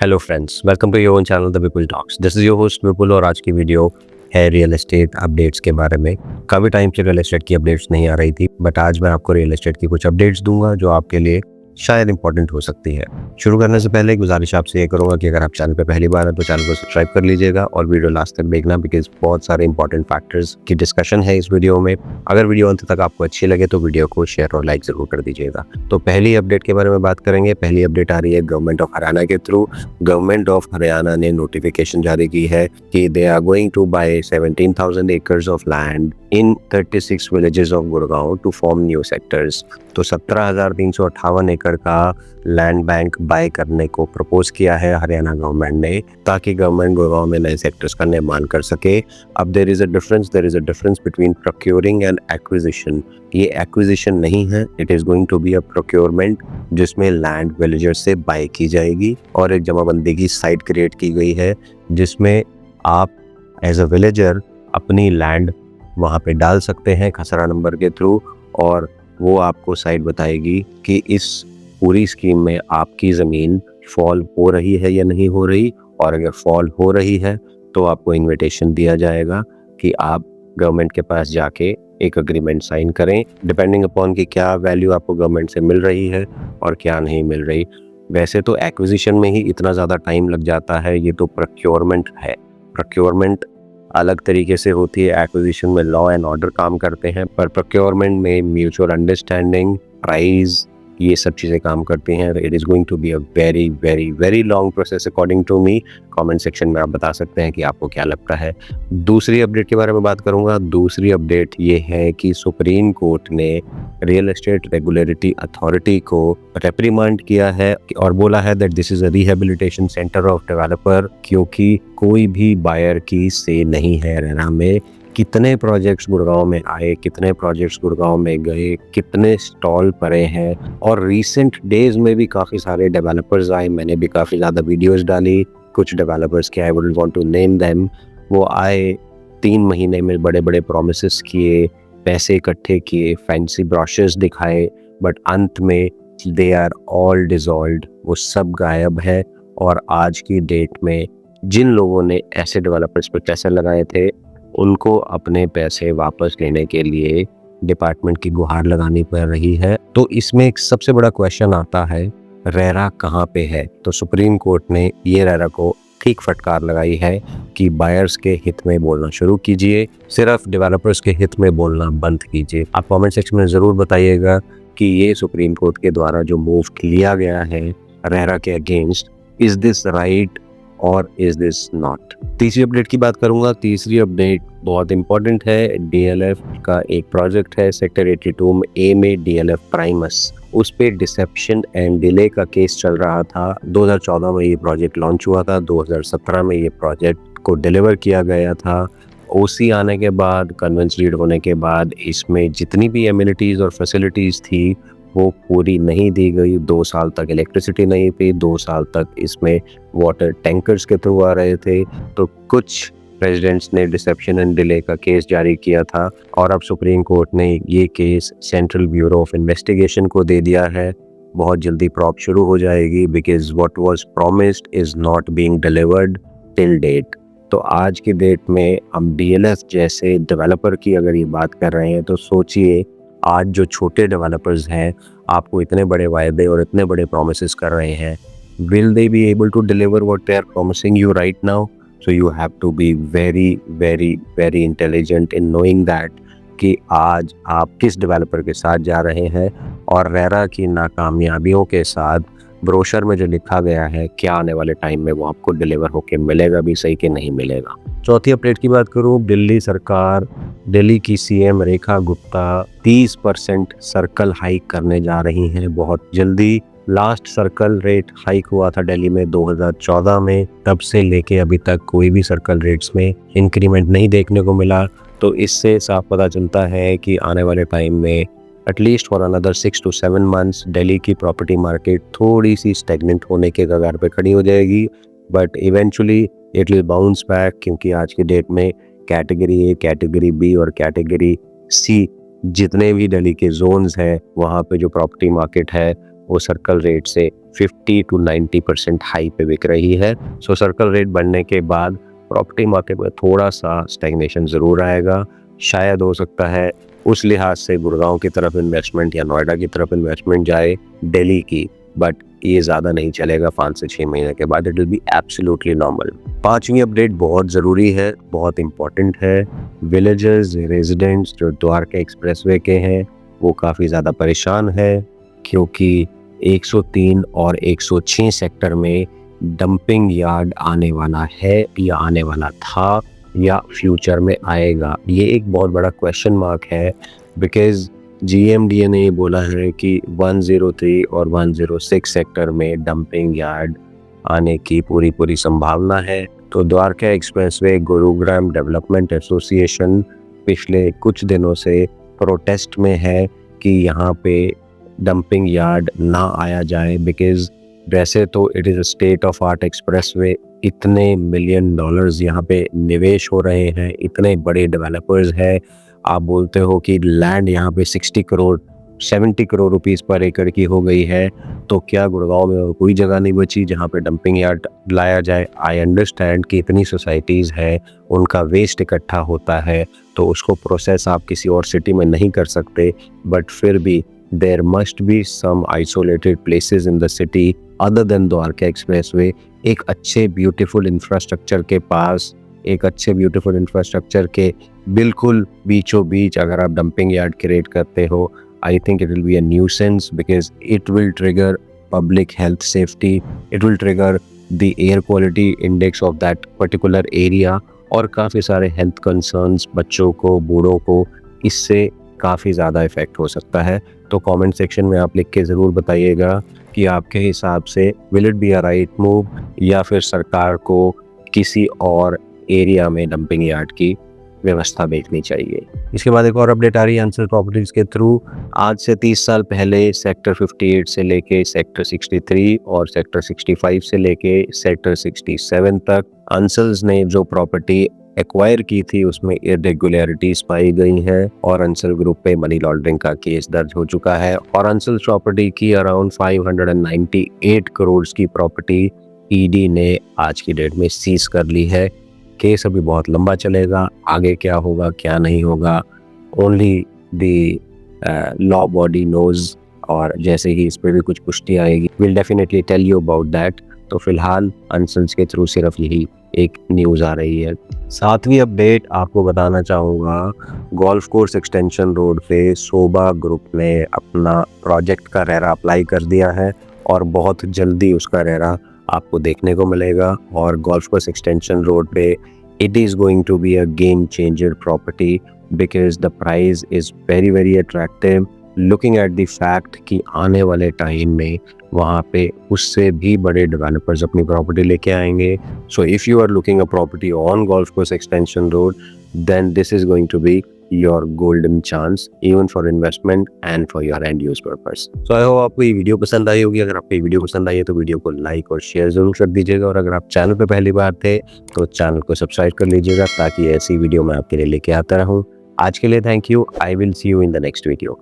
Hello friends, welcome to your own channel the Vipul talks. This is your host Vipul और आज की video है real estate updates के बारे में। काफ़ी टाइम से रियल एस्टेट की अपडेट्स नहीं आ रही थी, बट आज मैं आपको रियल एस्टेट की कुछ अपडेट्स दूंगा जो आपके लिए शायद इंपॉर्टेंट हो सकती है। शुरू करने से पहले एक गुजारिश आपसे ये करूंगा कि अगर आप चैनल पे पहली बार हैं तो चैनल को सब्सक्राइब कर लीजिएगा और वीडियो लास्ट तक देखना, बिकॉज बहुत सारे इंपॉर्टेंट फैक्टर्स की डिस्कशन है इस वीडियो में। अगर वीडियो अंत तक आपको अच्छी लगे तो वीडियो को शेयर और लाइक जरूर कर दीजिएगा। तो पहली अपडेट के बारे में बात करेंगे। पहली अपडेट आ रही है गवर्नमेंट ऑफ हरियाणा के थ्रू। गवर्नमेंट ऑफ हरियाणा ने नोटिफिकेशन जारी की है कि they are going to buy 17,000 acres of land in 36 villages of Gurgaon to form new sectors. तो 17,358 एकड़ का लैंड बैंक बाय करने को प्रपोज किया है हरियाणा गवर्नमेंट ने, ताकि गवर्नमेंट गुड़गांव में नए सेक्टर्स का निर्माण कर सके। अब there is a difference between procuring and acquisition. ये एक्विजिशन नहीं है, it is going to be a procurement, जिसमें लैंड विलेजर्स से बाय की जाएगी और एक जमाबंदी की साइट क्रिएट की गई है, जिसमें आप एज अ विलेजर अपनी लैंड वहाँ पे डाल सकते हैं खसरा नंबर के थ्रू, और वो आपको साइट बताएगी कि इस पूरी स्कीम में आपकी ज़मीन फॉल हो रही है या नहीं हो रही, और अगर फॉल हो रही है तो आपको इनविटेशन दिया जाएगा कि आप गवर्नमेंट के पास जाके एक एग्रीमेंट साइन करें, डिपेंडिंग अपॉन कि क्या वैल्यू आपको गवर्नमेंट से मिल रही है और क्या नहीं मिल रही। वैसे तो एक्विजिशन में ही इतना ज़्यादा टाइम लग जाता है, ये तो प्रोक्योरमेंट है। प्रोक्योरमेंट अलग तरीके से होती है, एक्विजिशन में लॉ एंड ऑर्डर काम करते हैं, पर प्रोक्योरमेंट में म्यूचुअल अंडरस्टैंडिंग, प्राइस, ये सब चीज़ें काम करती हैं। It is going to be a very very very long process according to me. Comment section में आप बता सकते हैं कि आपको क्या लगता है। दूसरी अपडेट के बारे में बात करूंगा। दूसरी अपडेट ये है कि सुप्रीम कोर्ट ने रियल एस्टेट रेगुलेटरी अथॉरिटी को रेप्रिमांड किया है और बोला है that this is a rehabilitation centre of developer, क्योंकि कोई भी बायर की से नहीं है रेरा में। कितने प्रोजेक्ट्स गुड़गांव में आए, कितने प्रोजेक्ट्स गुड़गांव में गए, कितने स्टॉल पड़े हैं, और रीसेंट डेज में भी काफ़ी सारे डेवलपर्स आए। मैंने भी काफ़ी ज़्यादा वीडियोस डाली। कुछ डेवलपर्स के, I wouldn't want to name them, वो आए, 3 महीने में बड़े बड़े प्रोमिसेस किए, पैसे इकट्ठे किए, फैंसी ब्रोशर्स दिखाए, बट अंत में दे आर ऑल डिसॉल्व्ड, वो सब गायब है। और आज की डेट में जिन लोगों ने ऐसे डेवलपर्स पर पैसे लगाए थे, उनको अपने पैसे वापस लेने के लिए डिपार्टमेंट की गुहार लगानी पड़ रही है। तो इसमें एक सबसे बड़ा क्वेश्चन आता है, रेरा कहाँ पे है? तो सुप्रीम कोर्ट ने ये रेरा को ठीक फटकार लगाई है कि बायर्स के हित में बोलना शुरू कीजिए, सिर्फ डेवलपर्स के हित में बोलना बंद कीजिए। आप कमेंट सेक्शन में ज़रूर बताइएगा कि ये सुप्रीम कोर्ट के द्वारा जो मूव लिया गया है रेरा के अगेंस्ट, इज दिस राइट और इज दिस नॉट। तीसरी अपडेट की बात करूंगा। तीसरी अपडेट बहुत इंपॉर्टेंट है। डीएलएफ का एक प्रोजेक्ट है सेक्टर 82 ए में, डीएलएफ प्राइमस, उस पे डिसेप्शन एंड डिले का केस चल रहा था। 2014 में ये प्रोजेक्ट लॉन्च हुआ था, 2017 में ये प्रोजेक्ट को डिलीवर किया गया था। ओसी आने के बाद, कन्वेंस रीड होने के बाद, इसमें जितनी भी एमिनिटीज़ और फैसिलिटीज़ थी वो पूरी नहीं दी गई। 2 साल तक इलेक्ट्रिसिटी नहीं थी, 2 साल तक इसमें वाटर टैंकर्स के थ्रू आ रहे थे। तो कुछ रेजिडेंट्स ने डिसेप्शन एंड डिले का केस जारी किया था, और अब सुप्रीम कोर्ट ने ये case central bureau of investigation को दे दिया है। बहुत जल्दी प्रॉप शुरू हो जाएगी, because what was promised is not being delivered till date. तो आज की डेट में हम डीएलएफ जैसे डेवलपर की अगर ये बात कर रहे हैं, तो सोचिए आज जो छोटे डेवलपर्स हैं आपको इतने बड़े वायदे और इतने बड़े प्रोमिसेस कर रहे हैं, will they be able to deliver what they are promising you right now? So you have to be very very very intelligent in knowing that कि आज आप किस डेवलपर के साथ जा रहे हैं, और रेरा की नाकामयाबियों के साथ ब्रोशर में जो लिखा गया है क्या आने वाले टाइम में वो आपको डिलीवर होके मिलेगा भी सही कि नहीं मिलेगा। चौथी अपडेट की बात करूँ। दिल्ली सरकार, दिल्ली की CM Rekha Gupta 30% circle hike करने जा रही हैं बहुत जल्दी। लास्ट सर्कल रेट हाइक हुआ था दिल्ली में 2014 में, तब से लेके अभी तक कोई भी सर्कल रेट्स में इंक्रीमेंट नहीं देखने को मिला। तो इससे साफ पता चलता है कि आने वाले टाइम में at least for another 6 to 7 months Delhi की प्रॉपर्टी मार्केट थोड़ी सी स्टेगनेंट होने के कगार पे खड़ी हो जाएगी, but eventually it will bounce back, क्योंकि आज की डेट में कैटेगरी ए, कैटेगरी बी और कैटेगरी सी जितने भी दिल्ली के जोन्स हैं वहाँ पे जो प्रॉपर्टी मार्केट है वो सर्कल रेट से 50 to 90% हाई पे बिक रही है। सो सर्कल रेट बढ़ने के बाद प्रॉपर्टी मार्केट में थोड़ा सा स्टैग्नेशन ज़रूर आएगा। शायद हो सकता है उस लिहाज से गुड़गांव की तरफ इन्वेस्टमेंट या नोएडा की तरफ इन्वेस्टमेंट जाए दिल्ली की, बट ये ज़्यादा नहीं चलेगा 5 से 6 महीने के बाद। It will be absolutely normal. 5वीं अपडेट बहुत ज़रूरी है, बहुत इंपॉर्टेंट है। विलेजर्स, रेजिडेंट्स जो द्वारका एक्सप्रेसवे के हैं वो काफ़ी ज़्यादा परेशान है, क्योंकि 103 और 106 सेक्टर में डंपिंग यार्ड आने वाला है या आने वाला था या फ्यूचर में आएगा। ये एक बहुत बड़ा क्वेश्चन मार्क है, बिकॉज GMDA ने ये बोला है कि 103 और 106 सेक्टर में डंपिंग यार्ड आने की पूरी संभावना है। तो Dwarka expressway Gurugram development association पिछले कुछ दिनों से प्रोटेस्ट में है कि यहाँ पे डंपिंग यार्ड ना आया जाए, बिकॉज वैसे तो it is a state of art expressway, इतने $मिलियन यहाँ पे निवेश हो रहे हैं, इतने बड़े डेवलपर्स हैं। आप बोलते हो कि लैंड यहाँ पे 70 करोड़ रुपीस पर एकड़ की हो गई है, तो क्या गुड़गांव में कोई जगह नहीं बची जहाँ पे डंपिंग यार्ड लाया जाए? आई अंडरस्टैंड कि इतनी सोसाइटीज़ हैं, उनका वेस्ट इकट्ठा होता है, तो उसको प्रोसेस आप किसी और सिटी में नहीं कर सकते, बट फिर भी there must be some isolated places in the city other than Dwarka expressway. एक अच्छे ब्यूटीफुल इंफ्रास्ट्रक्चर के पास, एक अच्छे ब्यूटीफुल इंफ्रास्ट्रक्चर के बिल्कुल बीचों बीच अगर आप डंपिंग यार्ड क्रिएट करते हो, I think it will be a nuisance because it will trigger public health safety, it will trigger the air quality index of that particular area, और काफ़ी सारे हेल्थ कंसर्न्स बच्चों को, बूढ़ों को इससे काफ़ी ज़्यादा इफ़ेक्ट हो सकता है। तो कमेंट सेक्शन में आप लिख के ज़रूर बताइएगा कि आपके हिसाब से will it be a right move, या फिर सरकार को किसी और एरिया में डंपिंग यार्ड की व्यवस्था देखनी चाहिए। इसके बाद एक और अपडेट आ रही है अंसल प्रॉपर्टीज़ के थ्रू। आज से 30 साल पहले सेक्टर 58 से लेके सेक्टर 63 और सेक्टर 65 से लेके सेक्टर 67 तक अंसल्स ने जो प्रॉपर्टी एक्वायर की थी उसमें इरेगुलरिटीज पाई गई हैं और अंसल ग्रुप पे मनी लॉन्ड्रिंग का केस दर्ज हो चुका है, और अंसल प्रॉपर्टी की अराउंड 598 करोड़ की प्रॉपर्टी ईडी ने आज की डेट में सीज कर ली है। केस अभी बहुत लंबा चलेगा, आगे क्या होगा क्या नहीं होगा only the law body knows, और जैसे ही इस पर भी कुछ पुष्टि आएगी will definitely tell you about that. तो फिलहाल अंसल्स के थ्रू सिर्फ यही एक न्यूज़ आ रही है। 7वीं अपडेट आपको बताना चाहूँगा, गोल्फ कोर्स एक्सटेंशन रोड पे सोबा ग्रुप ने अपना प्रोजेक्ट का रेरा अप्लाई कर दिया है और बहुत जल्दी उसका रेरा आपको देखने को मिलेगा। और गोल्फ कोर्स एक्सटेंशन रोड पे it is going to be a game changer property because the price is very attractive, looking at the fact कि आने वाले टाइम में वहाँ पे उससे भी बड़े डेवलपर्स अपनी प्रॉपर्टी लेके आएंगे। So if you are looking a property on golf course extension road, then this is going to be your golden chance even for investment and for your end use purpose. So I hope आपको ये video पसंद आई होगी। अगर आपको ये video पसंद आई है तो वीडियो को लाइक और शेयर जरूर कर दीजिएगा, और अगर आप चैनल पे पहली बार थे तो चैनल को सब्सक्राइब कर लीजिएगा ताकि ऐसी वीडियो मैं आपके लिए लेके आता रहूं। आज के लिए thank you. I will see you in the next video.